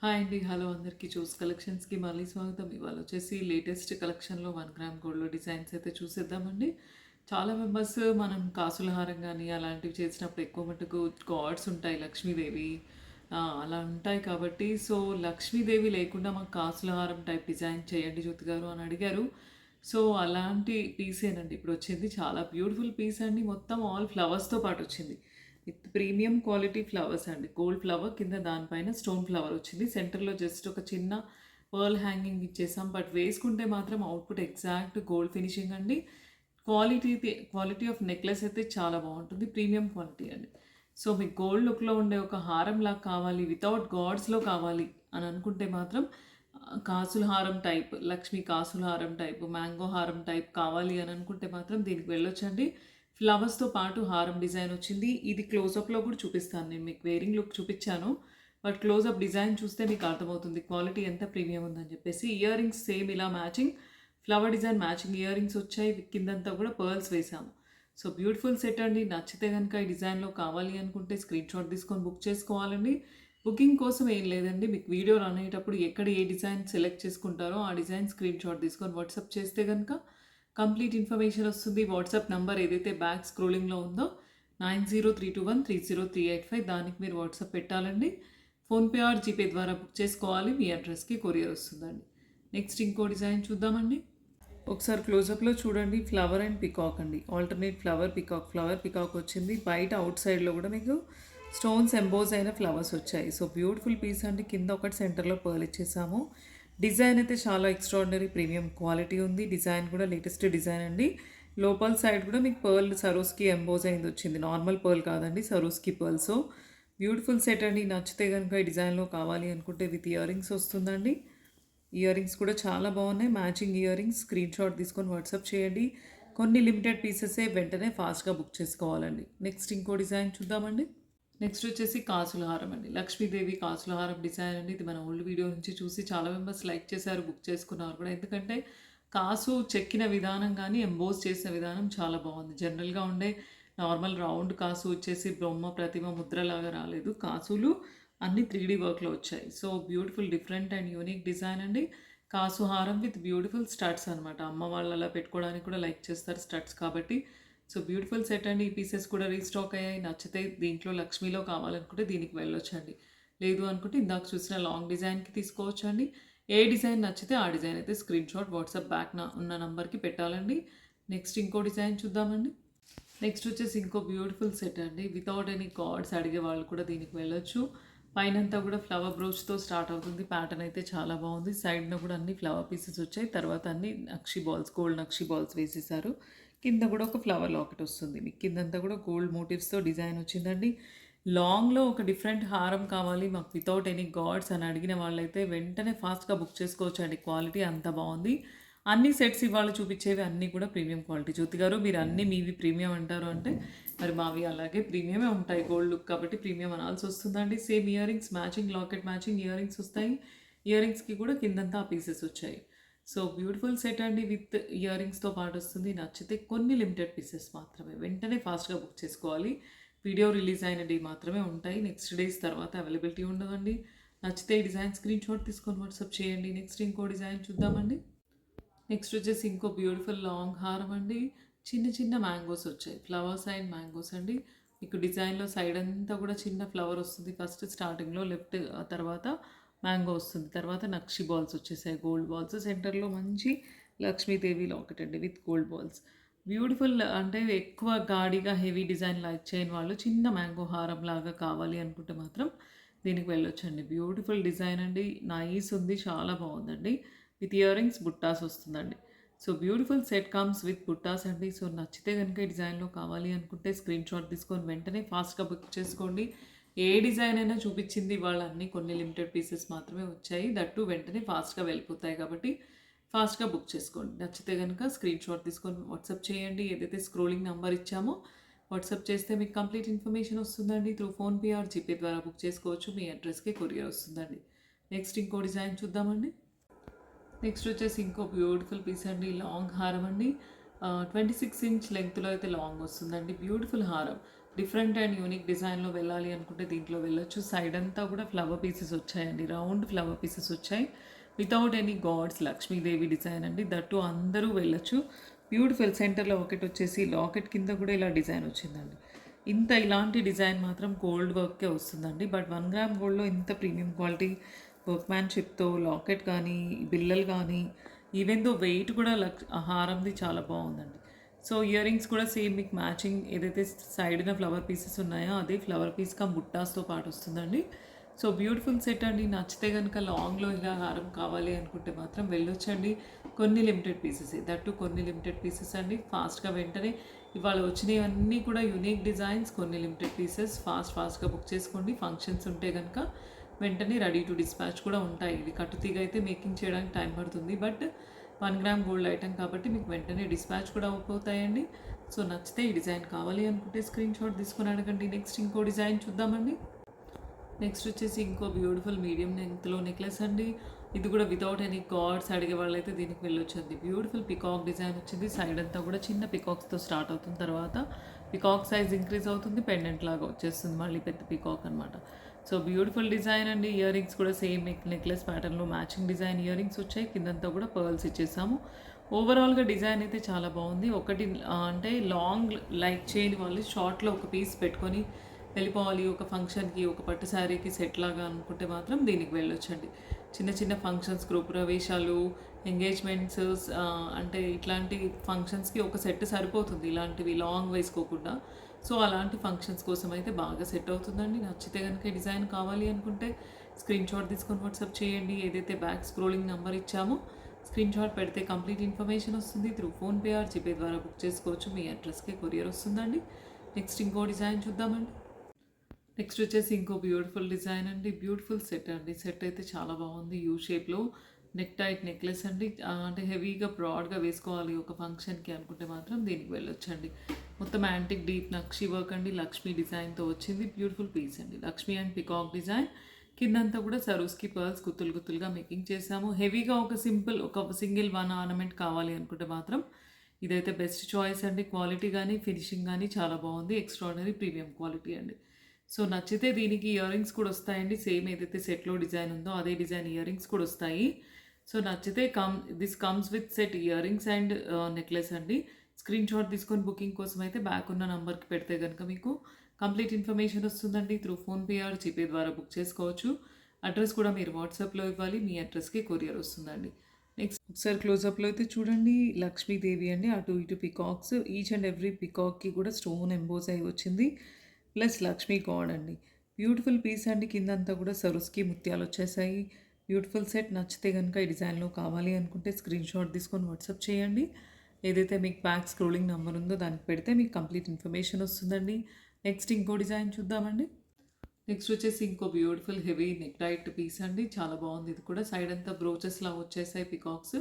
Hi అండి. Hello అందరికీ. చూస్ కలెక్షన్స్‌కి మళ్ళీ స్వాగతం. ఇవాళ వచ్చేసి లేటెస్ట్ కలెక్షన్‌లో 1 గ్రామ్ గోల్డ్‌లో డిజైన్స్ అయితే చూసేద్దామండి. చాలా మెంబర్స్ మనం కాసుల హారం గానీ, అలాంటివి చేసినప్పుడు ఎక్కువ మటుకు గాడ్స్ ఉంటాయి. లక్ష్మీదేవి అలా ఉంటాయి కాబట్టి, సో, లక్ష్మీదేవి లేకుండా మాకు కాసుల హారం టైప్ డిజైన్ చేయండి జ్యోతి గారు అని అడిగారు. సో, అలాంటి పీసేనండి ఇప్పుడొచ్చింది. చాలా బ్యూటిఫుల్ పీస్ అండి. మొత్తం ఆల్ ఫ్లవర్స్‌తో పాటొచ్చింది. విత్ ప్రీమియం క్వాలిటీ ఫ్లవర్స్ అండి. గోల్డ్ ఫ్లవర్ కింద దానిపైన స్టోన్ ఫ్లవర్ వచ్చింది. సెంటర్‌లో జస్ట్ ఒక చిన్న పర్ల్ హ్యాంగింగ్ ఇచ్చేసాం. బట్ వేసుకుంటే మాత్రం అవుట్‌పుట్ ఎగ్జాక్ట్ గోల్డ్ ఫినిషింగ్ అండి. క్వాలిటీ ఆఫ్ నెక్లెస్ అయితే చాలా బావుంటుంది. ప్రీమియం క్వాలిటీ అండి. సో, మీకు గోల్డ్ లుక్‌లో ఉండే ఒక హారంలాగా కావాలి, వితౌట్ గాడ్స్‌లో కావాలి అని అనుకుంటే మాత్రం కాసుల హారం టైప్, లక్ష్మీ కాసుల హారం టైప్, మ్యాంగో హారం టైప్ కావాలి అని అనుకుంటే మాత్రం దీనికి వెళ్ళొచ్చండి. ఫ్లవర్స్‌తో పాటు హారం డిజైన్ వచ్చింది. ఇది క్లోజప్‌లో కూడా చూపిస్తాను నేను. మీకు వేరింగ్ లుక్ చూపిచ్చాను. బట్ క్లోజప్ డిజైన్ చూస్తే మీకు అర్థమవుతుంది క్వాలిటీ ఎంత ప్రీమియం ఉందని చెప్పేసి. ఇయర్ రింగ్స్ సేమ్ ఇలా matching flower design matching earrings వచ్చాయి. కిందంతా కూడా పర్ల్స్ వేసాము. సో, బ్యూటిఫుల్ సెట్ అండి. నచ్చితే గనుక ఈ డిజైన్‌లో కావాలి అనుకుంటే స్క్రీన్‌షాట్ తీసుకొని బుక్ చేసుకోవాలండి. బుకింగ్ కోసం ఏం లేదండి. మీకు వీడియో రన్ అయ్యేటప్పుడు ఎక్కడ ఏ డిజైన్ సెలెక్ట్ చేసుకుంటారో ఆ డిజైన్ స్క్రీన్‌షాట్ తీసుకొని వాట్సాప్ చేస్తే గనుక కంప్లీట్ ఇన్ఫర్మేషన్ వస్తుంది. వాట్సాప్ నంబర్ ఏదైతే బ్యాక్ స్క్రోలింగ్‌లో ఉందో 9032130385 దానికి మీరు వాట్సాప్ పెట్టాలండి. ఫోన్‌పే ఆర్ జీపే ద్వారా బుక్ చేసుకోవాలి. మీ అడ్రస్‌కి కొరియర్ వస్తుందండి. నెక్స్ట్ ఇంకో డిజైన్ చూద్దామండి. ఒకసారి క్లోజప్‌లో చూడండి. ఫ్లవర్ అండ్ పికాక్ అండి. ఆల్టర్నేట్ ఫ్లవర్ పికాక్ వచ్చింది. బయట అవుట్ సైడ్‌లో కూడా మీకు స్టోన్స్ ఎంబోజ్ అయిన ఫ్లవర్స్ వచ్చాయి. సో, బ్యూటిఫుల్ పీస్ అండి. కింద ఒకటి సెంటర్‌లో పర్ల్ ఇచ్చేసాము. డిజైన్ అయితే చాలా ఎక్స్ట్రాడినరీ ప్రీమియం క్వాలిటీ ఉంది. డిజైన్ కూడా లేటెస్ట్ డిజైన్ అండి. లోపల సైడ్ కూడా మీకు పర్ల్ సరోస్కి ఎంబోజ్ అయింది వచ్చింది. నార్మల్ పర్ల్ కాదండి, సరోస్కి పర్ల్. సో, బ్యూటిఫుల్ సెట్ అండి. నచ్చితే కనుక ఈ డిజైన్‌లో కావాలి అనుకుంటే విత్ ఇయర్ రింగ్స్ వస్తుందండి. ఇయర్ రింగ్స్ కూడా చాలా బాగున్నాయి. మ్యాచింగ్ ఇయర్ రింగ్స్ స్క్రీన్‌షాట్ తీసుకొని వాట్సాప్ చేయండి. కొన్ని లిమిటెడ్ పీసెసే వెంటనే ఫాస్ట్‌గా బుక్ చేసుకోవాలండి. నెక్స్ట్ ఇంకో డిజైన్ చూద్దామండి. నెక్స్ట్ వచ్చేసి కాసుల హారం అండి. లక్ష్మీదేవి కాసుల హారం డిజైన్ అండి. ఇది మన ఓల్డ్ వీడియో నుంచి చూసి చాలా మెంబర్స్ లైక్ చేశారు, బుక్ చేసుకున్నారు కూడా. ఎందుకంటే కాసు చెక్కిన విధానం కానీ, ఎంబోస్ చేసిన విధానం చాలా బాగుంది. జనరల్‌గా ఉండే నార్మల్ రౌండ్ కాసు వచ్చేసి బొమ్మ, ప్రతిమ, ముద్రలాగా రాలేదు. కాసులు అన్నీ 3D వర్క్‌లో వచ్చాయి. So, beautiful different and unique design అండి. కాసు హారం విత్ బ్యూటిఫుల్ స్టడ్స్ అనమాట. అమ్మ వాళ్ళు అలా పెట్టుకోవడానికి కూడా లైక్ చేస్తారు స్టడ్స్ కాబట్టి. సో, బ్యూటిఫుల్ సెట్ అండి. ఈ పీసెస్ కూడా రీస్టాక్ అయ్యాయి. నచ్చితే దీంట్లో లక్ష్మీలో కావాలనుకుంటే దీనికి వెళ్ళొచ్చండి. లేదు అనుకుంటే ఇందాక చూసిన లాంగ్ డిజైన్‌కి తీసుకోవచ్చండి. ఏ డిజైన్ నచ్చితే ఆ డిజైన్ అయితే స్క్రీన్‌షాట్ వాట్సాప్ ఉన్న నంబర్‌కి పెట్టాలండి. నెక్స్ట్ ఇంకో డిజైన్ చూద్దామండి. నెక్స్ట్ వచ్చేసి ఇంకో బ్యూటిఫుల్ సెట్ అండి. వితౌట్ ఎనీ కార్డ్స్ అడిగే వాళ్ళు కూడా దీనికి వెళ్ళొచ్చు. పైనంతా కూడా ఫ్లవర్ బ్రోచ్‌తో స్టార్ట్ అవుతుంది. ప్యాటర్న్ అయితే చాలా బాగుంది. సైడ్‌న కూడా అన్ని ఫ్లవర్ పీసెస్ వచ్చాయి. తర్వాత అన్ని నక్షి బాల్స్, గోల్డ్ నక్షి బాల్స్ వేసేసారు. కింద కూడా ఒక ఫ్లవర్ లాకెట్ వస్తుంది. మీకు కిందంతా కూడా గోల్డ్ మోటివ్స్‌తో డిజైన్ వచ్చిందండి. లాంగ్‌లో ఒక డిఫరెంట్ హారం కావాలి మాకు వితౌట్ ఎనీ గాడ్స్ అని అడిగిన వాళ్ళైతే వెంటనే ఫాస్ట్‌గా బుక్ చేసుకోవచ్చండి. క్వాలిటీ అంత బాగుంది. అన్ని సెట్స్ ఇవాళ చూపించేవి అన్నీ కూడా ప్రీమియం క్వాలిటీ. జ్యోతి గారు మీరు అన్నీ మీవి ప్రీమియం అంటారు అంటే, మరి మావి అలాగే ప్రీమియమే ఉంటాయి. గోల్డ్ లుక్ కాబట్టి ప్రీమియం అనాల్సి వస్తుందండి. Same ear rings matching locket matching ear rings వస్తాయి. ఇయర్ రింగ్స్‌కి కూడా కిందంతా ఆ పీసెస్ వచ్చాయి. సో, బ్యూటిఫుల్ సెట్ అండి విత్ ఇయర్ రింగ్స్‌తో పాటు వస్తుంది. నచ్చితే కొన్ని లిమిటెడ్ పీసెస్ మాత్రమే. వెంటనే ఫాస్ట్‌గా బుక్ చేసుకోవాలి. వీడియో రిలీజ్ అయిన డే మాత్రమే ఉంటాయి. నెక్స్ట్ డేస్ తర్వాత అవైలబిలిటీ ఉండదండి. నచ్చితే ఈ డిజైన్ స్క్రీన్‌షాట్ తీసుకొని వాట్సాప్ చేయండి. నెక్స్ట్ ఇంకో డిజైన్ చూద్దామండి. నెక్స్ట్ వచ్చేసి ఇంకో బ్యూటిఫుల్ లాంగ్ హారం అండి. చిన్న చిన్న మ్యాంగోస్ వచ్చాయి. ఫ్లవర్స్ అండ్ మ్యాంగోస్ అండి. మీకు డిజైన్‌లో సైడ్ అంతా కూడా చిన్న ఫ్లవర్ వస్తుంది. ఫస్ట్ స్టార్టింగ్‌లో లెఫ్ట్, తర్వాత మ్యాంగో వస్తుంది. తర్వాత నక్షి బాల్స్ వచ్చేసాయి. Gold balls. సెంటర్‌లో మంచి లక్ష్మీదేవి లాకెట్ అండి విత్ గోల్డ్ బాల్స్. బ్యూటిఫుల్ అంటే ఎక్కువ గాడిగా హెవీ డిజైన్ లైక్ చేయని వాళ్ళు చిన్న మ్యాంగో హారం లాగా కావాలి అనుకుంటే మాత్రం దీనికి వెళ్ళొచ్చండి. బ్యూటిఫుల్ డిజైన్ అండి. నైస్ ఉంది. చాలా బాగుందండి. విత్ ఇయర్ రింగ్స్ బుట్టాస్ వస్తుందండి. So, beautiful set comes with బుట్టాస్ అండి. సో, నచ్చితే కనుక ఈ డిజైన్‌లో కావాలి అనుకుంటే స్క్రీన్‌షాట్ తీసుకొని వెంటనే ఫాస్ట్‌గా బుక్ చేసుకోండి. ఏ డిజైన్ అయినా చూపించింది ఇవాళ అన్నీ కొన్ని లిమిటెడ్ పీసెస్ మాత్రమే వచ్చాయి. దట్టు వెంటనే ఫాస్ట్‌గా వెళ్ళిపోతాయి కాబట్టి ఫాస్ట్‌గా బుక్ చేసుకోండి. నచ్చితే గనుక స్క్రీన్‌షాట్ తీసుకొని వాట్సాప్ చేయండి. ఏదైతే స్క్రోలింగ్ నంబర్ ఇచ్చామో వాట్సాప్ చేస్తే మీకు కంప్లీట్ ఇన్ఫర్మేషన్ వస్తుందండి. త్రూ ఫోన్‌పే ఆర్ జీపే ద్వారా బుక్ చేసుకోవచ్చు. మీ అడ్రస్‌కే కొరియర్ వస్తుందండి. నెక్స్ట్ ఇంకో డిజైన్ చూద్దామండి. నెక్స్ట్ వచ్చేసి ఇంకో బ్యూటిఫుల్ పీస్ అండి. లాంగ్ హారం అండి. 26 ఇంచ్ లెంగ్త్‌లో అయితే లాంగ్ వస్తుందండి. బ్యూటిఫుల్ హారం. డిఫరెంట్ అండ్ యూనిక్ డిజైన్లో వెళ్ళాలి అనుకుంటే దీంట్లో వెళ్ళొచ్చు. సైడ్ అంతా కూడా ఫ్లవర్ పీసెస్ వచ్చాయండి, రౌండ్ ఫ్లవర్ పీసెస్ వచ్చాయి without any gods. Lakshmidevi design అండి, దట్టు అందరూ వెళ్ళొచ్చు. బ్యూటిఫుల్. సెంటర్లో ఒకటి వచ్చేసి లాకెట్ కింద కూడా ఇలా డిజైన్ వచ్చిందండి. ఇలాంటి డిజైన్ మాత్రం గోల్డ్ వర్క్కే వస్తుందండి. బట్ 1 గ్రామ్ గోల్డ్లో ఇంత ప్రీమియం క్వాలిటీ వర్క్మ్యాన్షిప్తో లాకెట్ కానీ బిల్లలు కానీ ఈవెన్ దో వెయిట్ కూడా హారంది చాలా బాగుందండి. సో ఇయర్ రింగ్స్ కూడా సేమ్ మీకు మ్యాచింగ్ ఏదైతే సైడ్న ఫ్లవర్ పీసెస్ ఉన్నాయో అదే ఫ్లవర్ పీస్గా బుట్టాస్తో పాటు వస్తుందండి. సో బ్యూటిఫుల్ సెట్ అండి. నచ్చితే కనుక లాంగ్లో ఇలా హారం కావాలి అనుకుంటే మాత్రం వెళ్ళొచ్చండి. కొన్ని లిమిటెడ్ పీసెస్, దట్టు కొన్ని లిమిటెడ్ పీసెస్ అండి. ఫాస్ట్గా వెంటనే ఇవాళ వచ్చినవన్నీ కూడా యూనిక్ డిజైన్స్, కొన్ని లిమిటెడ్ పీసెస్. ఫాస్ట్గా బుక్ చేసుకోండి. ఫంక్షన్స్ ఉంటే కనుక వెంటనే రెడీ టు డిస్పాచ్ కూడా ఉంటాయి. ఇవి కట్టుతీగ అయితే మేకింగ్ చేయడానికి టైం పడుతుంది, బట్ 1 గ్రామ్ గోల్డ్ ఐటమ్ కాబట్టి మీకు వెంటనే డిస్పాచ్ కూడా అయిపోతాయండి. సో నచ్చితే ఈ డిజైన్ కావాలి అనుకుంటే స్క్రీన్ షాట్ తీసుకొని అడగండి. నెక్స్ట్ ఇంకో డిజైన్ చూద్దామండి. నెక్స్ట్ వచ్చేసి ఇంకో బ్యూటిఫుల్ మీడియం లెంగ్త్లో నెక్లెస్ అండి. ఇది కూడా వితౌట్ ఎనీ కార్డ్స్ అడిగే వాళ్ళైతే దీనికి వెళ్ళొచ్చండి. బ్యూటిఫుల్ పికాక్ డిజైన్ వచ్చింది. సైడ్ అంతా కూడా చిన్న పికాక్స్తో స్టార్ట్ అవుతుంది, తర్వాత పికాక్ సైజ్ ఇంక్రీజ్ అవుతుంది, పెండెంట్ లాగా వచ్చేస్తుంది, మళ్ళీ పెద్ద పికాక్ అనమాట. సో బ్యూటిఫుల్ డిజైన్ అండి. ఇయర్ రింగ్స్ కూడా సేమ్ నెక్లెస్ ప్యాటర్న్లో మ్యాచింగ్ డిజైన్ ఇయర్ రింగ్స్ వచ్చాయి. కిందంతా కూడా పర్ల్స్ ఇచ్చేసాము. ఓవరాల్గా డిజైన్ అయితే చాలా బాగుంది. ఒకటి అంటే లాంగ్ లైక్ చేయని వాళ్ళు షార్ట్లో ఒక పీస్ పెట్టుకొని వెళ్ళిపోవాలి ఒక ఫంక్షన్కి, ఒక పట్టు శారీకి సెట్ లాగా అనుకుంటే మాత్రం దీనికి వెళ్ళొచ్చండి. చిన్న చిన్న ఫంక్షన్స్, గృహప్రవేశాలు, ఎంగేజ్మెంట్స్, అంటే ఇట్లాంటి ఫంక్షన్స్కి ఒక సెట్ సరిపోతుంది, ఇలాంటివి లాంగ్ వేసుకోకుండా. సో అలాంటి ఫంక్షన్స్ కోసం అయితే బాగా సెట్ అవుతుందండి. నచ్చితే కనుక ఈ డిజైన్ కావాలి అనుకుంటే స్క్రీన్ షాట్ తీసుకొని వాట్సాప్ చేయండి. ఏదైతే బ్యాక్ స్క్రోలింగ్ నెంబర్ ఇచ్చామో స్క్రీన్ షాట్ పెడితే కంప్లీట్ ఇన్ఫర్మేషన్ వస్తుంది. త్రూ ఫోన్పే ఆర్ జీపే ద్వారా బుక్ చేసుకోవచ్చు. మీ అడ్రస్కి కొరియర్ వస్తుందండి. నెక్స్ట్ ఇంకో డిజైన్ చూద్దామండి. నెక్స్ట్ వచ్చేసి ఇంకో బ్యూటిఫుల్ డిజైన్ అండి. బ్యూటిఫుల్ సెట్ అండి. సెట్ అయితే చాలా బాగుంది. యూ షేప్లో నెక్ టైట్ నెక్లెస్ అండి. అంటే హెవీగా బ్రాడ్గా వేసుకోవాలి ఒక ఫంక్షన్కి అనుకుంటే మాత్రం దీనికి వెళ్ళొచ్చండి. మొత్తం యాంటిక్ డీప్ నక్షి వర్క్ అండి. లక్ష్మీ డిజైన్తో వచ్చింది. బ్యూటిఫుల్ పీస్ అండి. Lakshmi and peacock design. కిందంతా కూడా సరూస్కి పర్ల్స్ గుత్తులుగా మేకింగ్ చేసాము. హెవీగా ఒక సింగిల్ 1 ఆర్నమెంట్ కావాలి అనుకుంటే మాత్రం ఇదైతే బెస్ట్ చాయిస్ అండి. క్వాలిటీ కానీ ఫినిషింగ్ కానీ చాలా బాగుంది. ఎక్స్ట్రాడినరీ ప్రీమియం క్వాలిటీ అండి. సో నచ్చితే దీనికి ఇయర్ రింగ్స్ కూడా వస్తాయండి. సేమ్ ఏదైతే సెట్లో డిజైన్ ఉందో అదే డిజైన్ ఇయర్ రింగ్స్ కూడా వస్తాయి. సో నచ్చితే this comes with set ear rings and necklace అండి. స్క్రీన్ షాట్ తీసుకొని బుకింగ్ కోసం అయితే బ్యాక్ ఉన్న నెంబర్కి పెడితే కనుక మీకు కంప్లీట్ ఇన్ఫర్మేషన్ వస్తుందండి. త్రూ ఫోన్పే ఆర్ జీపే ద్వారా బుక్ చేసుకోవచ్చు. అడ్రస్ కూడా మీరు వాట్సాప్లో ఇవ్వాలి. మీ అడ్రస్కి కొరియర్ వస్తుందండి. నెక్స్ట్ ఒకసారి క్లోజప్లో అయితే చూడండి. లక్ష్మీదేవి అండి. అటు ఇటు పికాక్స్, ఈచ్ అండ్ ఎవ్రీ పికాక్కి కూడా స్టోన్ ఎంబోస్ అయి వచ్చింది. ప్లస్ లక్ష్మీ గాడ్ అండి. బ్యూటిఫుల్ పీస్ అండి. కిందంతా కూడా సరుస్కి ముత్యాలు వచ్చేసాయి. Beautiful set. నచ్చితే కనుక ఈ డిజైన్లో కావాలి అనుకుంటే స్క్రీన్ షాట్ తీసుకొని వాట్సాప్ చేయండి. ఏదైతే మీకు బ్యాక్ స్క్రోలింగ్ నెంబర్ ఉందో దానికి పెడితే మీకు కంప్లీట్ ఇన్ఫర్మేషన్ వస్తుందండి. నెక్స్ట్ ఇంకో డిజైన్ చూద్దామండి. నెక్స్ట్ వచ్చేసి ఇంకో beautiful heavy neck tight piece అండి. చాలా బాగుంది. ఇది కూడా సైడ్ అంతా బ్రోచెస్లా వచ్చేసాయి పికాక్స్.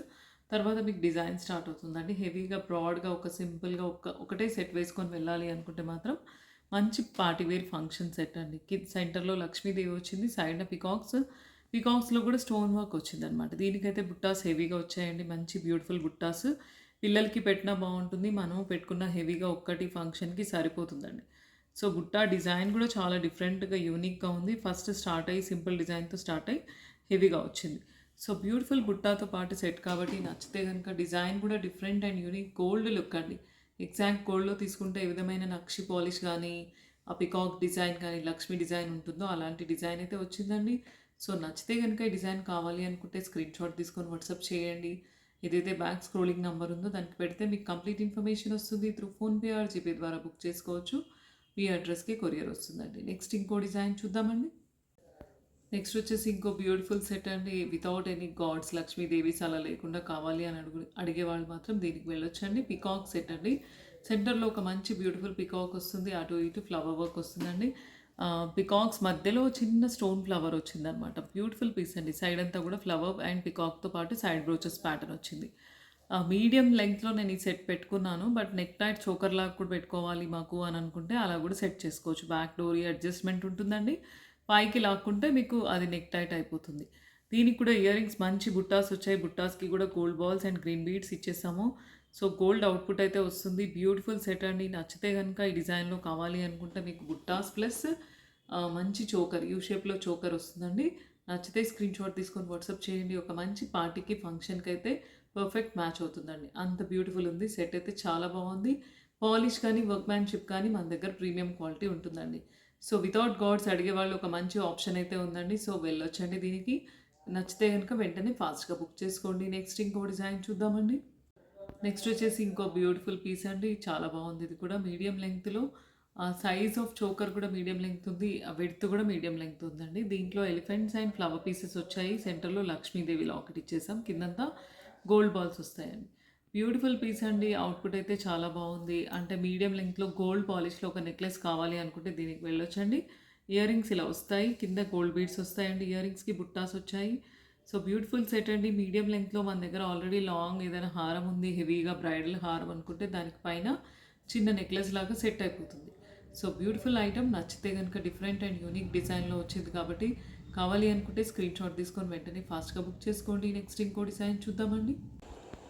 తర్వాత మీకు డిజైన్ స్టార్ట్ అవుతుందండి. హెవీగా బ్రాడ్గా ఒక సింపుల్గా ఒకటే సెట్ వేసుకొని వెళ్ళాలి అనుకుంటే మాత్రం మంచి పార్టీవేర్ ఫంక్షన్ సెట్ అండి. సెంటర్లో లక్ష్మీదేవి వచ్చింది. సైడ్న పికాక్స్లో కూడా స్టోన్ వర్క్ వచ్చిందనమాట. దీనికైతే బుట్టాస్ హెవీగా వచ్చాయండి. మంచి బ్యూటిఫుల్ బుట్టాస్. పిల్లలకి పెట్టినా బాగుంటుంది, మనం పెట్టుకున్న హెవీగా ఒక్కటి ఫంక్షన్కి సరిపోతుందండి. సో బుట్టా డిజైన్ కూడా చాలా డిఫరెంట్గా యూనిక్గా ఉంది. ఫస్ట్ స్టార్ట్ అయ్యి సింపుల్ డిజైన్తో స్టార్ట్ అయ్యి హెవీగా వచ్చింది. సో బ్యూటిఫుల్ బుట్టాతో పాటు సెట్ కాబట్టి నచ్చితే కనుక డిజైన్ కూడా different and unique gold look అండి. ఎగ్జాక్ట్ గోల్డ్లో తీసుకుంటే ఏ విధమైన నక్షి పాలిష్ కానీ ఆ పికాక్ డిజైన్ కానీ లక్ష్మీ డిజైన్ ఉంటుందో అలాంటి డిజైన్ అయితే వచ్చిందండి. సో నచ్చితే కనుక ఈ డిజైన్ కావాలి అనుకుంటే స్క్రీన్ షాట్ తీసుకొని వాట్సాప్ చేయండి. ఏదైతే బ్యాక్ స్క్రోలింగ్ నెంబర్ ఉందో దానికి పెడితే మీకు కంప్లీట్ ఇన్ఫర్మేషన్ వస్తుంది. త్రూ ఫోన్పే ఆర్ జీపే ద్వారా బుక్ చేసుకోవచ్చు. మీ అడ్రస్కి కొరియర్ వస్తుందండి. నెక్స్ట్ ఇంకో డిజైన్ చూద్దామండి. నెక్స్ట్ వచ్చేసి ఇంకో బ్యూటిఫుల్ సెట్ అండి. వితౌట్ ఎనీ గాడ్స్ లక్ష్మీదేవీస్ అలా లేకుండా కావాలి అని అడిగే వాళ్ళు మాత్రం దీనికి వెళ్ళొచ్చండి. పికాక్ సెట్ అండి. సెంటర్లో ఒక మంచి బ్యూటిఫుల్ పికాక్ వస్తుంది. అటు ఇటు ఫ్లవర్ వర్క్ వస్తుందండి. పికాక్స్ మధ్యలో చిన్న స్టోన్ ఫ్లవర్ వచ్చిందనమాట. బ్యూటిఫుల్ పీస్ అండి. సైడ్ అంతా కూడా ఫ్లవర్ అండ్ పికాక్తో పాటు సైడ్ బ్రోచెస్ ప్యాటర్న్ వచ్చింది. మీడియం లెంగ్త్లో నేను ఈ సెట్ పెట్టుకున్నాను. బట్ నెక్ టైట్ చోకర్ లాగా కూడా పెట్టుకోవాలి మాకు అని అనుకుంటే అలా కూడా సెట్ చేసుకోవచ్చు. బ్యాక్ డోరీ అడ్జస్ట్మెంట్ ఉంటుందండి. పైకి లాక్కుంటే మీకు అది నెక్ టైట్ అయిపోతుంది. దీనికి కూడా ఇయర్ రింగ్స్ మంచి బుట్టాస్ వచ్చాయి. బుట్టాస్కి కూడా gold balls and green beads ఇచ్చేసాము. సో గోల్డ్ అవుట్‌పుట్ అయితే వస్తుంది. బ్యూటిఫుల్ సెట్ అండి. నచ్చితే గనుక ఈ డిజైన్‌లో కావాలి అనుకుంటే మీకు బుట్టాస్ ప్లస్ మంచి చోకర్ యూ షేప్‌లో చోకర్ వస్తుందండి. నచ్చితే స్క్రీన్‌షాట్ తీసుకొని వాట్సాప్ చేయండి. ఒక మంచి పార్టీకి, ఫంక్షన్‌కి అయితే పర్ఫెక్ట్ మ్యాచ్ అవుతుందండి. అంత బ్యూటిఫుల్ ఉంది. సెట్ అయితే చాలా బాగుంది. పాలిష్ కానీ, వర్క్‌మ్యాన్‌షిప్ కానీ మన దగ్గర ప్రీమియం క్వాలిటీ ఉంటుందండి. సో వితౌట్ గార్డ్స్ అడిగేవాళ్ళు ఒక మంచి ఆప్షన్ అయితే ఉందండి. సో వెళ్ళొచ్చండి దీనికి. నచ్చితే గనుక వెంటనే ఫాస్ట్‌గా బుక్ చేసుకోండి. నెక్స్ట్ ఇంకో డిజైన్ చూద్దామండి. నెక్స్ట్ వచ్చేసి ఇంకో బ్యూటిఫుల్ పీస్ అండి. చాలా బాగుంది. ఇది కూడా మీడియం లెంగ్త్‌లో సైజ్ ఆఫ్ చోకర్ కూడా మీడియం లెంగ్త్ ఉంది. విడ్త్ కూడా మీడియం లెంగ్త్ ఉందండి. దీంట్లో ఎలిఫెంట్స్ అండ్ ఫ్లవర్ పీసెస్ వచ్చాయి. సెంటర్‌లో లక్ష్మీదేవి లాకెట్ ఇచ్చేసాం. కిందంతా గోల్డ్ బాల్స్ వస్తాయండి. బ్యూటిఫుల్ పీస్ అండి. అవుట్‌పుట్ అయితే చాలా బాగుంది. అంటే మీడియం లెంగ్త్‌లో గోల్డ్ పాలిష్‌లో ఒక నెక్లెస్ కావాలి అనుకుంటే దీనికి వెళ్ళొచ్చండి. ఇయర్ రింగ్స్ ఇలా వస్తాయి. కింద గోల్డ్ బీడ్స్ వస్తాయండి. ఇయర్ రింగ్స్‌కి బుట్టాస్ వచ్చాయి. సో బ్యూటిఫుల్ సెట్ అండి. మీడియం లెంగ్త్‌లో మన దగ్గర ఆల్రెడీ లాంగ్ ఏదైనా హారం ఉంది. హెవీగా బ్రైడల్ హారం అనుకుంటే దానికి పైన చిన్న నెక్లెస్ లాగా సెట్ అయిపోతుంది. So beautiful item. నచ్చితే కనుక డిఫరెంట్ అండ్ యూనిక్ డిజైన్‌లో వచ్చింది కాబట్టి కావాలి అనుకుంటే స్క్రీన్‌షాట్ తీసుకొని వెంటనే ఫాస్ట్‌గా బుక్ చేసుకోండి. నెక్స్ట్ ఇంకో డిజైన్ చూద్దామండి.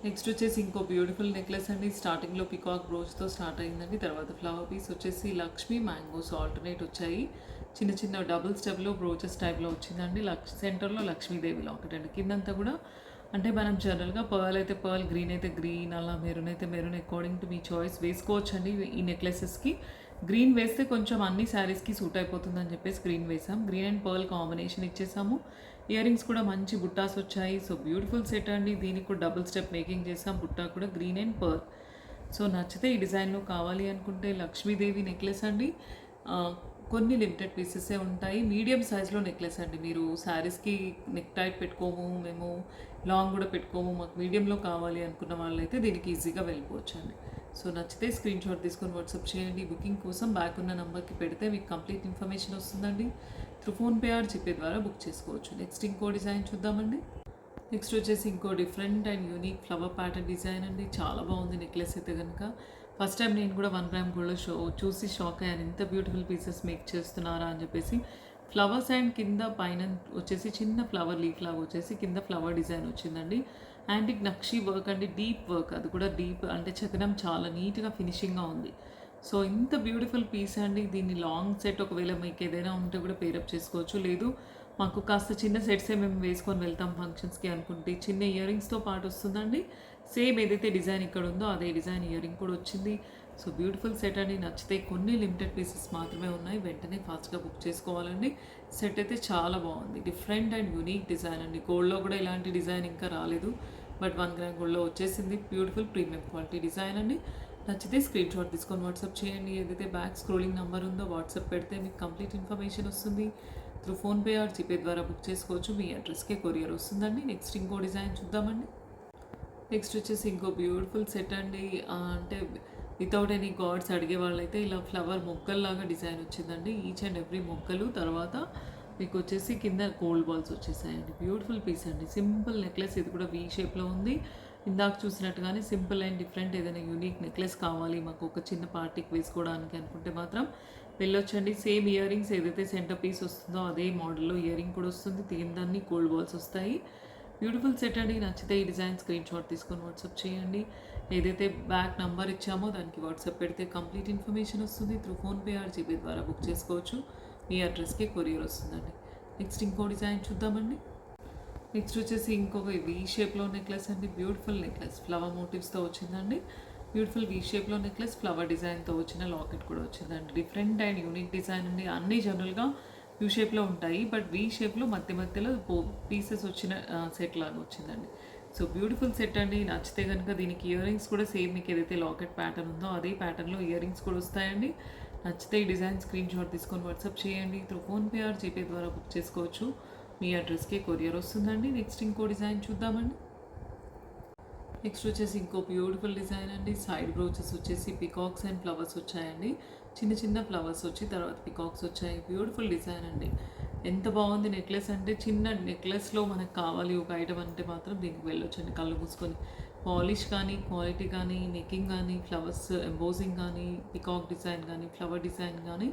నెక్స్ట్ వచ్చేసి ఇంకో బ్యూటిఫుల్ నెక్లెస్ అండి. స్టార్టింగ్‌లో పికాక్ బ్రోచ్‌తో స్టార్ట్ అయిందండి. తర్వాత ఫ్లవర్ పీస్ వచ్చేసి లక్ష్మీ మ్యాంగోస్ ఆల్టర్నేట్ వచ్చాయి. చిన్న చిన్న డబుల్ స్టెప్‌లో బ్రోచెస్ టైప్‌లో వచ్చిందండి. సెంటర్‌లో లక్ష్మీదేవి లాకెట్ అండి. కిందంతా కూడా అంటే మనం జనరల్‌గా పర్ల్ అయితే పర్ల్, గ్రీన్ అయితే గ్రీన్, అలా మెరూన్ అయితే maroon according to me choice వేసుకోవచ్చండి ఈ నెక్లెసెస్‌కి. గ్రీన్ వేస్తే కొంచెం అన్ని శారీస్‌కి సూట్ అయిపోతుందని చెప్పేసి గ్రీన్ వేసాం. గ్రీన్ అండ్ పర్ల్ కాంబినేషన్ ఇచ్చేసాము. ఇయర్ రింగ్స్ కూడా మంచి బుట్టాస్ వచ్చాయి. సో బ్యూటిఫుల్ సెట్ అండి. దీనికి కూడా డబుల్ స్టెప్ మేకింగ్ చేసాం. బుట్టా కూడా గ్రీన్ అండ్ పర్ల్. సో నచ్చితే ఈ డిజైన్‌లో కావాలి అనుకుంటే లక్ష్మీదేవి నెక్లెస్ అండి. కొన్ని లిమిటెడ్ పీసెసే ఉంటాయి. మీడియం సైజ్‌లో నెక్లెస్ అండి. మీరు శారీస్‌కి నెక్ టైట్ పెట్టుకోము, మేము లాంగ్ కూడా పెట్టుకోము, మాకు మీడియంలో కావాలి అనుకున్న వాళ్ళైతే దీనికి ఈజీగా వెళ్ళిపోవచ్చండి. సో నచ్చితే స్క్రీన్‌షాట్ తీసుకొని వాట్సాప్ చేయండి. బుకింగ్ కోసం బ్యాక్ ఉన్న నంబర్‌కి పెడితే మీకు కంప్లీట్ ఇన్ఫర్మేషన్ వస్తుందండి. త్రూ ఫోన్‌పే ఆర్ జీపే ద్వారా బుక్ చేసుకోవచ్చు. నెక్స్ట్ ఇంకో డిజైన్ చూద్దామండి. నెక్స్ట్ వచ్చేసి ఇంకో different and unique flower pattern design అండి. చాలా బాగుంది నెక్లెస్ అయితే కనుక. ఫస్ట్ టైం నేను కూడా 1 గ్రామ్ గోల్డ్‌లో చూసి షాక్ అయ్యాను. ఇంత బ్యూటిఫుల్ పీసెస్ మేక్ చేస్తున్నారా అని చెప్పేసి. ఫ్లవర్స్ అండ్ కింద పైన వచ్చేసి చిన్న ఫ్లవర్ లీఫ్ లాగా వచ్చేసి కింద ఫ్లవర్ డిజైన్ వచ్చిందండి. యాంటిక్ నక్షి వర్క్ అండి. డీప్ వర్క్, అది కూడా డీప్ అంటే చెక్కడం చాలా నీట్‌గా ఫినిషింగ్‌గా ఉంది. సో ఇంత బ్యూటిఫుల్ పీస్ అండి. దీన్ని లాంగ్ సెట్ ఒకవేళ మీకు ఏదైనా ఉంటే కూడా పేరప్ చేసుకోవచ్చు. లేదు మాకు కాస్త చిన్న సెట్సే మేము వేసుకొని వెళ్తాం ఫంక్షన్స్‌కి అనుకుంటే చిన్న ఇయర్ రింగ్స్‌తో పాటు వస్తుందండి. సేమ్ ఏదైతే డిజైన్ ఇక్కడ ఉందో అదే డిజైన్ ఇయర్ రింగ్ కూడా వచ్చింది. సో బ్యూటిఫుల్ సెట్ అండి. నచ్చితే కొన్ని లిమిటెడ్ పీసెస్ మాత్రమే ఉన్నాయి. వెంటనే ఫాస్ట్‌గా బుక్ చేసుకోవాలండి. సెట్ అయితే చాలా బాగుంది. డిఫరెంట్ అండ్ యూనిక్ డిజైన్ అండి. గోల్డ్‌లో కూడా ఇలాంటి డిజైన్ ఇంకా రాలేదు. బట్ 1 గ్రామ్ గోల్డ్‌లో వచ్చేసింది. బ్యూటిఫుల్ ప్రీమియం క్వాలిటీ డిజైన్ అండి. నచ్చితే స్క్రీన్‌షాట్ తీసుకొని వాట్సాప్ చేయండి. ఏదైతే బ్యాక్ స్క్రోలింగ్ నెంబర్ ఉందో వాట్సాప్ పెడితే మీకు కంప్లీట్ ఇన్ఫర్మేషన్ వస్తుంది. త్రూ ఫోన్‌పే ఆర్ జీపే ద్వారా బుక్ చేసుకోవచ్చు. మీ అడ్రస్‌కే కొరియర్ వస్తుందండి. నెక్స్ట్ ఇంకో డిజైన్ చూద్దామండి. నెక్స్ట్ వచ్చేసి ఇంకో బ్యూటిఫుల్ సెట్ అండి. అంటే వితౌట్ ఎనీ గాడ్స్ అడిగే వాళ్ళైతే ఇలా ఫ్లవర్ మొగ్గల్లాగా డిజైన్ వచ్చిందండి. ఈచ్ అండ్ ఎవ్రీ మొగ్గలు తర్వాత మీకు వచ్చేసి కింద గోల్డ్ బాల్స్ వచ్చేసాయండి. బ్యూటిఫుల్ పీస్ అండి. Simple necklace. ఇది కూడా వీ షేప్‌లో ఉంది. ఇందాక చూసినట్టుగానే సింపుల్ అండ్ డిఫరెంట్ ఏదైనా యూనిక్ నెక్లెస్ కావాలి మాకు ఒక చిన్న పార్టీకి వేసుకోవడానికి అనుకుంటే మాత్రం వెళ్ళొచ్చండి. సేమ్ ఇయర్ రింగ్స్ ఏదైతే సెంటర్ పీస్ వస్తుందో అదే మోడల్లో ఇయర్ రింగ్ కూడా వస్తుంది. దీని గోల్డ్ బాల్స్ వస్తాయి. బ్యూటిఫుల్ సెట్ అండి. నచ్చితే ఈ డిజైన్ స్క్రీన్‌షాట్ తీసుకొని వాట్సాప్ చేయండి. ఏదైతే బ్యాక్ నంబర్ ఇచ్చామో దానికి వాట్సాప్ పెడితే కంప్లీట్ ఇన్ఫర్మేషన్ వస్తుంది. త్రూ ఫోన్‌పే ఆర్ జీపే ద్వారా బుక్ చేసుకోవచ్చు. మీ అడ్రస్‌కి కొరియర్ వస్తుందండి. నెక్స్ట్ ఇంకో డిజైన్ చూద్దామండి. నెక్స్ట్ వచ్చేసి ఇంకొక వీ షేప్‌లో నెక్లెస్ అండి. బ్యూటిఫుల్ నెక్లెస్ ఫ్లవర్ మోటివ్స్‌తో వచ్చిందండి. బ్యూటిఫుల్ వీ షేప్‌లో నెక్లెస్ ఫ్లవర్ డిజైన్‌తో వచ్చిన లాకెట్ కూడా వచ్చిందండి. డిఫరెంట్ అండ్ యూనిక్ డిజైన్ అండి. అన్నీ జనరల్‌గా యూ షేప్‌లో ఉంటాయి. బట్ వీ షేప్‌లో మధ్యలో పీసెస్ వచ్చిన సెట్ లాగా వచ్చిందండి. సో బ్యూటిఫుల్ సెట్ అండి. నచ్చితే కనుక దీనికి ఇయర్ రింగ్స్ కూడా సేమ్ మీకు ఏదైతే లాకెట్ ప్యాటర్న్ ఉందో అదే ప్యాటర్న్‌లో ఇయర్ రింగ్స్ కూడా వస్తాయండి. నచ్చితే ఈ డిజైన్ స్క్రీన్‌షాట్ తీసుకొని వాట్సాప్ చేయండి. త్రూ ఫోన్‌పే ఆర్ జీపే ద్వారా బుక్ చేసుకోవచ్చు. మీ అడ్రస్‌కి కొరియర్ వస్తుందండి. నెక్స్ట్ ఇంకో డిజైన్ చూద్దామండి. నెక్స్ట్ వచ్చేసి ఇంకో బ్యూటిఫుల్ డిజైన్ అండి. సైడ్ బ్రోచెస్ వచ్చేసి పికాక్స్ అండ్ ఫ్లవర్స్ వచ్చాయండి. చిన్న చిన్న ఫ్లవర్స్ వచ్చి తర్వాత పికాక్స్ వచ్చాయి. బ్యూటిఫుల్ డిజైన్ అండి. ఎంత బాగుంది నెక్లెస్ అంటే చిన్న నెక్లెస్లో మనకు కావాలి ఒక ఐటమ్ అంటే మాత్రం దీనికి వెళ్ళొచ్చండి కళ్ళు మూసుకొని. పాలిష్ కానీ క్వాలిటీ కానీ మేకింగ్ కానీ ఫ్లవర్స్ ఎంబోజింగ్ కానీ పికాక్ డిజైన్ కానీ ఫ్లవర్ డిజైన్ కానీ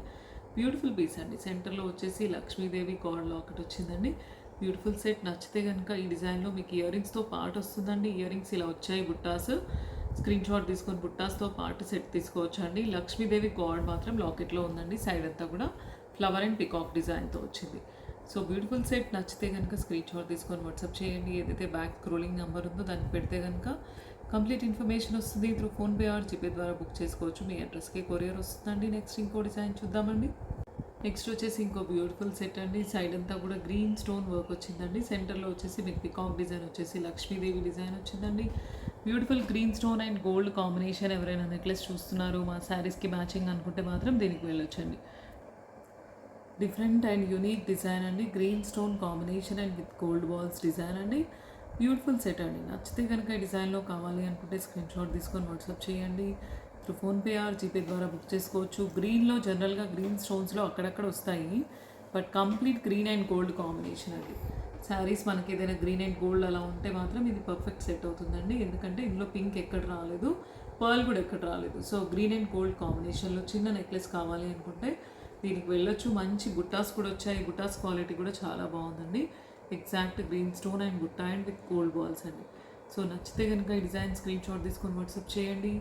బ్యూటిఫుల్ పీస్ అండి. సెంటర్లో వచ్చేసి లక్ష్మీదేవి గాడ్ లాకెట్ వచ్చిందండి. Beautiful set. నచ్చితే కనుక ఈ డిజైన్లో మీకు ఇయర్ రింగ్స్తో పాటు వస్తుందండి. ఇయర్ రింగ్స్ ఇలా వచ్చాయి బుట్టాస్. స్క్రీన్ షాట్ తీసుకొని బుట్టాస్తో పాటు సెట్ తీసుకోవచ్చు అండి. లక్ష్మీదేవి గాడ్ మాత్రం లాకెట్లో ఉందండి. సైడ్ అంతా కూడా ఫ్లవర్ అండ్ పికాక్ డిజైన్తో వచ్చింది. సో బ్యూటిఫుల్ సెట్ నచ్చితే కనుక స్క్రీన్ షాట్ తీసుకొని వాట్సాప్ చేయండి. ఏదైతే బ్యాక్ స్క్రోలింగ్ నెంబర్ ఉందో దానికి పెడితే కనుక కంప్లీట్ ఇన్ఫర్మేషన్ వస్తుంది. త్రూ ఫోన్పే ఆర్ జీపే ద్వారా బుక్ చేసుకోవచ్చు. మీ అడ్రస్కి కొరియర్ వస్తుందండి. నెక్స్ట్ ఇంకో డిజైన్ చూద్దామండి. నెక్స్ట్ వచ్చేసి ఇంకో బ్యూటిఫుల్ సెట్ అండి. సైడ్ అంతా కూడా గ్రీన్ స్టోన్ వర్క్ వచ్చిందండి. సెంటర్లో వచ్చేసి మీకు పికాక్ డిజైన్ వచ్చేసి లక్ష్మీదేవి డిజైన్ వచ్చిందండి. Beautiful green stone and gold combination. ఎవరైనా నెక్లెస్ చూస్తున్నారు మా శారీస్కి మ్యాచింగ్ అనుకుంటే మాత్రం దీనికి వెళ్ళొచ్చండి. డిఫరెంట్ అండ్ యూనిక్ డిజైన్ అండి. Green stone combination and with gold balls design అండి. బ్యూటిఫుల్ సెట్ అండి. నచ్చితే కనుక ఈ డిజైన్లో కావాలి అనుకుంటే స్క్రీన్ షాట్ తీసుకొని వాట్సాప్ చేయండి. త్రూ ఫోన్పే ఆర్ జీపే ద్వారా బుక్ చేసుకోవచ్చు. గ్రీన్లో జనరల్గా గ్రీన్ స్టోన్స్లో అక్కడక్కడ వస్తాయి, but complete green and gold combination అండి. శారీస్ మనకి ఏదైనా గ్రీన్ అండ్ గోల్డ్ అలా ఉంటే మాత్రం ఇది పర్ఫెక్ట్ సెట్ అవుతుందండి. ఎందుకంటే ఇందులో పింక్ ఎక్కడ రాలేదు, పర్ల్ కూడా ఎక్కడ రాలేదు. సో గ్రీన్ అండ్ గోల్డ్ కాంబినేషన్లో చిన్న నెక్లెస్ కావాలి అనుకుంటే దీనికి వెళ్ళొచ్చు. మంచి బుట్టాస్ కూడా వచ్చాయి. బుట్టాస్ క్వాలిటీ కూడా చాలా బాగుందండి. ఎగ్జాక్ట్ గ్రీన్ స్టోన్ అండ్ బుట్టా అండ్ విత్ గోల్డ్ బాల్స్ అండి. సో నచ్చితే కనుక ఈ డిజైన్ స్క్రీన్ షాట్ తీసుకొని వాట్సాప్ చేయండి.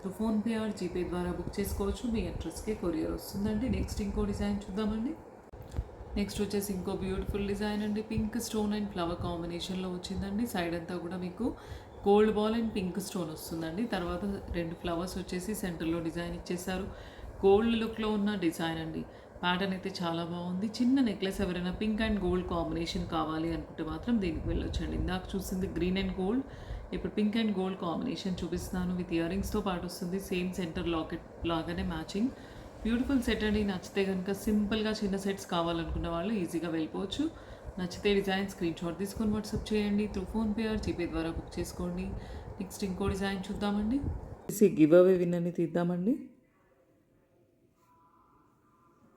త్రూ ఫోన్పే ఆర్ జీపే ద్వారా బుక్ చేసుకోవచ్చు. మీ అడ్రస్కి కొరియర్ వస్తుందండి. నెక్స్ట్ ఇంకో డిజైన్ చూద్దామండి. నెక్స్ట్ వచ్చేసి ఇంకో బ్యూటిఫుల్ డిజైన్ అండి. పింక్ స్టోన్ అండ్ ఫ్లవర్ కాంబినేషన్లో వచ్చిందండి. సైడ్ అంతా కూడా మీకు gold ball and pink stone వస్తుందండి. తర్వాత 2 ఫ్లవర్స్ వచ్చేసి సెంటర్లో డిజైన్ ఇచ్చేసారు. గోల్డ్ లుక్లో ఉన్న డిజైన్ అండి. ప్యాటర్న్ అయితే చాలా బాగుంది. చిన్న నెక్లెస్ ఎవరైనా పింక్ అండ్ గోల్డ్ కాంబినేషన్ కావాలి అనుకుంటే మాత్రం దీనికి వెళ్ళొచ్చండి. ఇందాక చూసింది గ్రీన్ అండ్ గోల్డ్, ఇప్పుడు పింక్ అండ్ గోల్డ్ కాంబినేషన్ చూపిస్తున్నాను. విత్ ఇయర్ రింగ్స్తో పాటు వస్తుంది. సేమ్ సెంటర్ లాకెట్ లాగానే మ్యాచింగ్. బ్యూటిఫుల్ సెట్ అండి. నచ్చితే కనుక సింపుల్గా చిన్న సెట్స్ కావాలనుకున్న వాళ్ళు ఈజీగా వెళ్ళిపోవచ్చు. నచ్చితే డిజైన్ స్క్రీన్ షాట్ తీసుకొని వాట్సాప్ చేయండి. త్రూ ఫోన్పే ఆర్ జీపే ద్వారా బుక్ చేసుకోండి. నెక్స్ట్ ఇంకో డిజైన్ చూద్దామండి. గివ్ అవే విన్నర్ని తీద్దామండి.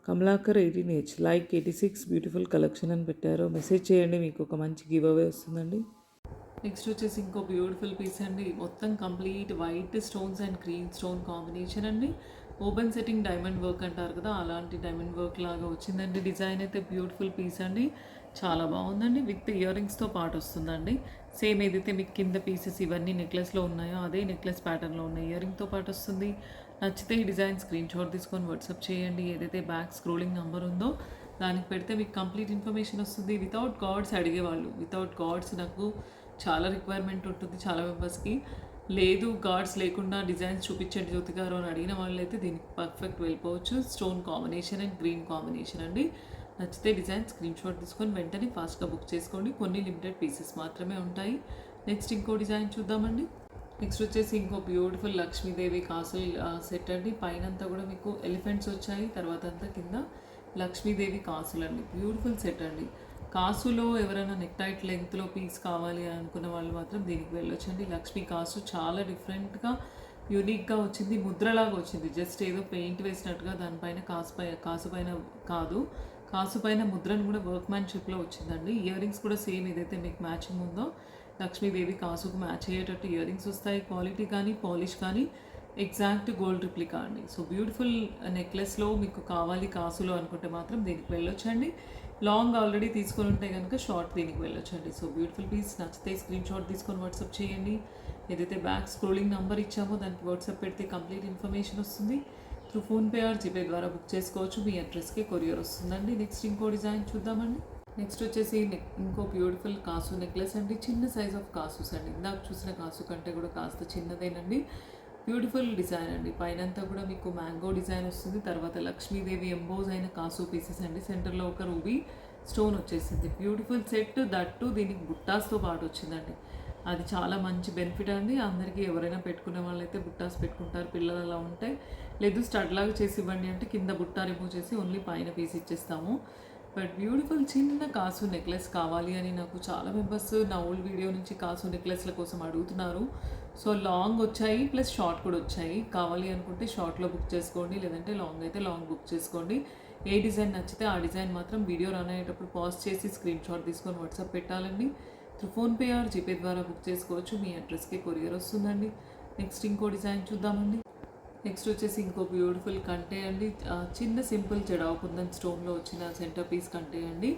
Kamalakar 18H like 86 beautiful collection అని పెట్టారు. మెసేజ్ చేయండి, మీకు ఒక మంచి గివ్ అవే వస్తుందండి. నెక్స్ట్ వచ్చేసి ఇంకో బ్యూటిఫుల్ పీస్ అండి. మొత్తం complete white stones and green stone combination అండి. ఓపెన్ సెట్టింగ్ డైమండ్ వర్క్ అంటారు కదా, అలాంటి డైమండ్ వర్క్ లాగా వచ్చిందండి. డిజైన్ అయితే బ్యూటిఫుల్ పీస్ అండి. చాలా బాగుందండి. విత్ ఇయర్ రింగ్స్తో పాటు వస్తుందండి. సేమ్ ఏదైతే మీకు కింద పీసెస్ ఇవన్నీ నెక్లెస్లో ఉన్నాయో అదే నెక్లెస్ ప్యాటర్న్లో ఉన్న ఇయర్ రింగ్తో పాటు వస్తుంది. నచ్చితే ఈ డిజైన్ స్క్రీన్ షాట్ తీసుకొని వాట్సాప్ చేయండి. ఏదైతే బ్యాక్ స్క్రోలింగ్ నెంబర్ ఉందో దానికి పెడితే మీకు కంప్లీట్ ఇన్ఫర్మేషన్ వస్తుంది. వితౌట్ గాడ్స్ అడిగేవాళ్ళు, వితౌట్ గాడ్స్ నాకు చాలా రిక్వైర్మెంట్ ఉంటుంది చాలా మెంబర్స్కి. లేదు గాడ్స్ లేకుండా డిజైన్స్ చూపించండి జ్యోతి గారు అని అడిగిన వాళ్ళైతే దీనికి పర్ఫెక్ట్ వెళ్ళిపోవచ్చు. Stone combination and green combination అండి. నచ్చితే డిజైన్ స్క్రీన్ షాట్ తీసుకొని వెంటనే ఫాస్ట్గా బుక్ చేసుకోండి. కొన్ని లిమిటెడ్ పీసెస్ మాత్రమే ఉంటాయి. నెక్స్ట్ ఇంకో డిజైన్ చూద్దామండి. నెక్స్ట్ వచ్చేసి ఇంకో బ్యూటిఫుల్ లక్ష్మీదేవి కాసులు సెట్ అండి. పైన అంతా కూడా మీకు ఎలిఫెంట్స్ వచ్చాయి, తర్వాత అంతా కింద లక్ష్మీదేవి కాసులు అండి. బ్యూటిఫుల్ సెట్ అండి. కాసులో ఎవరైనా నెక్ టైట్ లెంగ్త్లో పీస్ కావాలి అనుకున్న వాళ్ళు మాత్రం దీనికి వెళ్ళొచ్చండి. లక్ష్మీ కాసు చాలా డిఫరెంట్గా యూనిక్గా వచ్చింది. ముద్రలాగా వచ్చింది. జస్ట్ ఏదో పెయింట్ వేసినట్టుగా దానిపైన కాసు పైన కాదు, కాసు పైన ముద్రను కూడా వర్క్మ్యాన్షిప్లో వచ్చిందండి. ఇయర్ రింగ్స్ కూడా సేమ్ ఏదైతే మీకు మ్యాచింగ్ ఉందో లక్ష్మీదేవి కాసుకు మ్యాచ్ అయ్యేటట్టు ఇయర్ రింగ్స్ వస్తాయి. క్వాలిటీ కానీ పాలిష్ కానీ ఎగ్జాక్ట్ గోల్డ్ రిప్లికా అండి. సో బ్యూటిఫుల్ నెక్లెస్లో మీకు కావాలి కాసులో అనుకుంటే మాత్రం దీనికి వెళ్ళొచ్చండి. లాంగ్ ఆల్రెడీ తీసుకొని ఉంటే కనుక షార్ట్ దీనికి వెళ్ళొచ్చండి. సో బ్యూటిఫుల్ పీస్ నచ్చితే స్క్రీన్ షాట్ తీసుకొని వాట్సాప్ చేయండి. ఏదైతే బ్యాక్ స్క్రోలింగ్ నెంబర్ ఇచ్చామో దానికి వాట్సాప్ పెడితే కంప్లీట్ ఇన్ఫర్మేషన్ వస్తుంది. త్రూ ఫోన్పే ఆర్ జీపే ద్వారా బుక్ చేసుకోవచ్చు. మీ అడ్రస్కి కొరియర్ వస్తుందండి. నెక్స్ట్ ఇంకో డిజైన్ చూద్దామండి. నెక్స్ట్ వచ్చేసి ఇంకో బ్యూటిఫుల్ కాసు నెక్లెస్ అండి. చిన్న సైజ్ ఆఫ్ కాసుస్ అండి. ఇందాక చూసిన కాసు కంటే కూడా కాస్త చిన్నదేనండి. బ్యూటిఫుల్ డిజైన్ అండి. పైనంతా కూడా మీకు మ్యాంగో డిజైన్ వస్తుంది. తర్వాత లక్ష్మీదేవి ఎంబోజ్ అయిన కాసు పీసెస్ అండి. సెంటర్లో ఒక రూబీ స్టోన్ వచ్చేసింది. బ్యూటిఫుల్ సెట్ దట్టు దీనికి బుట్టాస్తో పాటు వచ్చిందండి. అది చాలా మంచి బెనిఫిట్ అండి. అందరికీ ఎవరైనా పెట్టుకునే వాళ్ళైతే బుట్టాస్ పెట్టుకుంటారు. పిల్లలు అలా ఉంటే లేదు స్టడ్ లాగా చేసి ఇవ్వండి అంటే కింద బుట్టా రిమూవ్ చేసి ఓన్లీ పైన పీస్ ఇచ్చేస్తాము. బట్ బ్యూటిఫుల్ చిన్న కాసు నెక్లెస్ కావాలి అని నాకు చాలా మెంబర్స్ నా ఓల్డ్ వీడియో నుంచి కాసు నెక్లెస్ల కోసం అడుగుతున్నారు. సో లాంగ్ వచ్చాయి ప్లస్ షార్ట్ కూడా వచ్చాయి. కావాలి అనుకుంటే షార్ట్లో బుక్ చేసుకోండి, లేదంటే లాంగ్ అయితే లాంగ్ బుక్ చేసుకోండి. ఏ డిజైన్ నచ్చితే ఆ డిజైన్ మాత్రం వీడియో రన్ అయ్యేటప్పుడు పాజ్ చేసి స్క్రీన్ షాట్ తీసుకొని వాట్సాప్ పెట్టాలండి. త్రూ ఫోన్పే ఆర్ జీపే ద్వారా బుక్ చేసుకోవచ్చు. మీ అడ్రస్కి కొరియర్ వస్తుందండి. నెక్స్ట్ ఇంకో డిజైన్ చూద్దామండి. నెక్స్ట్ వచ్చేసి ఇంకో బ్యూటిఫుల్ కంటే అండి. చిన్న సింపుల్ జడావు కుందన్ స్టోన్లో వచ్చిన సెంటర్ పీస్ కంటే అండి.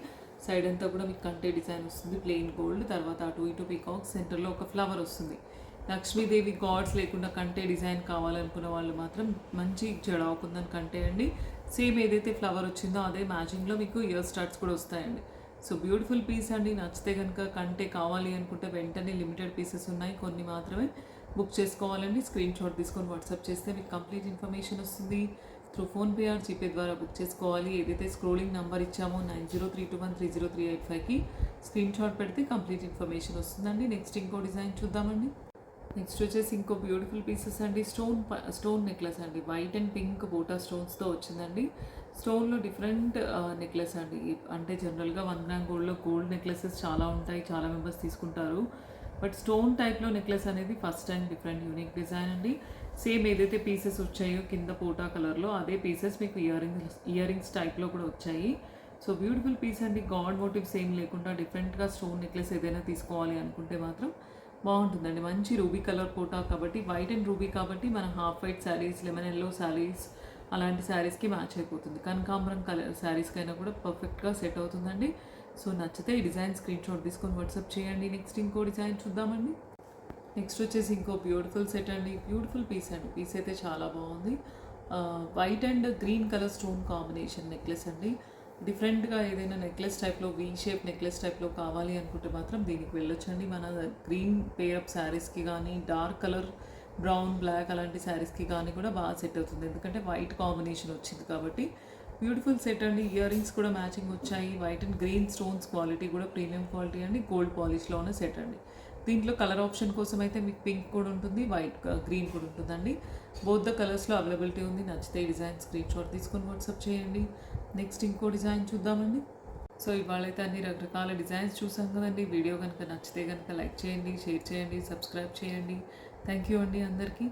సైడ్ అంతా కూడా మీకు కంటే డిజైన్ వస్తుంది ప్లెయిన్ గోల్డ్. తర్వాత అటు ఇటు పీకాక్, సెంటర్లో ఒక ఫ్లవర్ వస్తుంది. లక్ష్మీదేవి గాడ్స్ లేకుండా కంటే డిజైన్ కావాలనుకున్న వాళ్ళు మాత్రం మంచి జడావుకుందని కంటే అండి. సేమ్ ఏదైతే ఫ్లవర్ వచ్చిందో అదే మ్యాచింగ్లో మీకు ఇయర్ స్టార్ట్స్ కూడా వస్తాయండి. సో బ్యూటిఫుల్ పీస్ అండి. నచ్చితే కనుక కంటే కావాలి అనుకుంటే వెంటనే లిమిటెడ్ పీసెస్ ఉన్నాయి, కొన్ని మాత్రమే బుక్ చేసుకోవాలండి. స్క్రీన్ షాట్ తీసుకొని వాట్సాప్ చేస్తే మీకు కంప్లీట్ ఇన్ఫర్మేషన్ వస్తుంది. త్రూ ఫోన్పే ఆర్ జీపే ద్వారా బుక్ చేసుకోవాలి. ఏదైతే స్క్రోలింగ్ నెంబర్ ఇచ్చామో 9032130385కి స్క్రీన్ షాట్ పెడితే కంప్లీట్ ఇన్ఫర్మేషన్ వస్తుందండి. నెక్స్ట్ ఇంకో డిజైన్ చూద్దామండి. నెక్స్ట్ వచ్చేసి ఇంకో బ్యూటిఫుల్ పీసెస్ అండి. స్టోన్ నెక్లెస్ అండి. వైట్ అండ్ పింక్ బోటా స్టోన్స్తో వచ్చిందండి. స్టోన్లో డిఫరెంట్ నెక్లెస్ అండి. అంటే జనరల్గా 1 గ్రామ్ గోల్డ్లో గోల్డ్ నెక్లెసెస్ చాలా ఉంటాయి, చాలా మెంబర్స్ తీసుకుంటారు. బట్ స్టోన్ టైప్లో నెక్లెస్ అనేది first time different unique design అండి. సేమ్ ఏదైతే పీసెస్ వచ్చాయో కింద పోటా కలర్లో అదే పీసెస్ మీకు ఇయర్ రింగ్స్ టైప్లో కూడా వచ్చాయి. సో బ్యూటిఫుల్ పీస్ అండి. గాడ్ మోటివ్స్ ఏం లేకుండా డిఫరెంట్గా స్టోన్ నెక్లెస్ ఏదైనా తీసుకోవాలి అనుకుంటే మాత్రం బాగుంటుందండి. మంచి రూబీ కలర్ పోటా కాబట్టి, వైట్ అండ్ రూబీ కాబట్టి మన half white saris, lemon yellow saris అలాంటి శారీస్కి మ్యాచ్ అయిపోతుంది. కనకాంబరం కలర్ శారీస్కైనా కూడా పర్ఫెక్ట్గా సెట్ అవుతుందండి. సో నచ్చితే ఈ డిజైన్ స్క్రీన్ షాట్ తీసుకొని వాట్సాప్ చేయండి. నెక్స్ట్ ఇంకో డిజైన్ చూద్దామండి. నెక్స్ట్ వచ్చేసి ఇంకో బ్యూటిఫుల్ సెట్ అండి. బ్యూటిఫుల్ పీస్ అండి. పీస్ అయితే చాలా బాగుంది. White and green colour stone combination necklace అండి. డిఫరెంట్గా ఏదైనా నెక్లెస్ టైప్లో వీ షేప్ నెక్లెస్ టైప్లో కావాలి అనుకుంటే మాత్రం దీనికి వెళ్ళొచ్చండి. మన గ్రీన్ పేరప్ శారీస్కి కానీ, డార్క్ కలర్ బ్రౌన్ బ్లాక్ అలాంటి శారీస్కి కానీ కూడా బాగా సెట్ అవుతుంది. ఎందుకంటే వైట్ కాంబినేషన్ వచ్చింది కాబట్టి బ్యూటిఫుల్ సెట్ అండి. ఇయర్ రింగ్స్ కూడా మ్యాచింగ్ వచ్చాయి. White and green stones quality కూడా ప్రీమియం క్వాలిటీ అండి. గోల్డ్ పాలిష్లోనే సెట్ అండి. దీంట్లో కలర్ ఆప్షన్ కోసం అయితే మీకు పింక్ కూడా ఉంటుంది, వైట్ గ్రీన్ కూడా ఉంటుందండి. బోత్ ద కలర్స్లో అవైలబిలిటీ ఉంది. నచ్చితే ఈ డిజైన్ స్క్రీన్ షాట్ తీసుకొని వాట్సాప్ చేయండి. నెక్స్ట్ ఇంకో డిజైన్ చూద్దామండి. సో ఇవాళైతే అన్ని రకరకాల డిజైన్స్ చూసాం కదండి. వీడియో కనుక నచ్చితే కనుక లైక్ చేయండి, షేర్ చేయండి, సబ్స్క్రైబ్ చేయండి. థ్యాంక్ యూ అండి అందరికీ.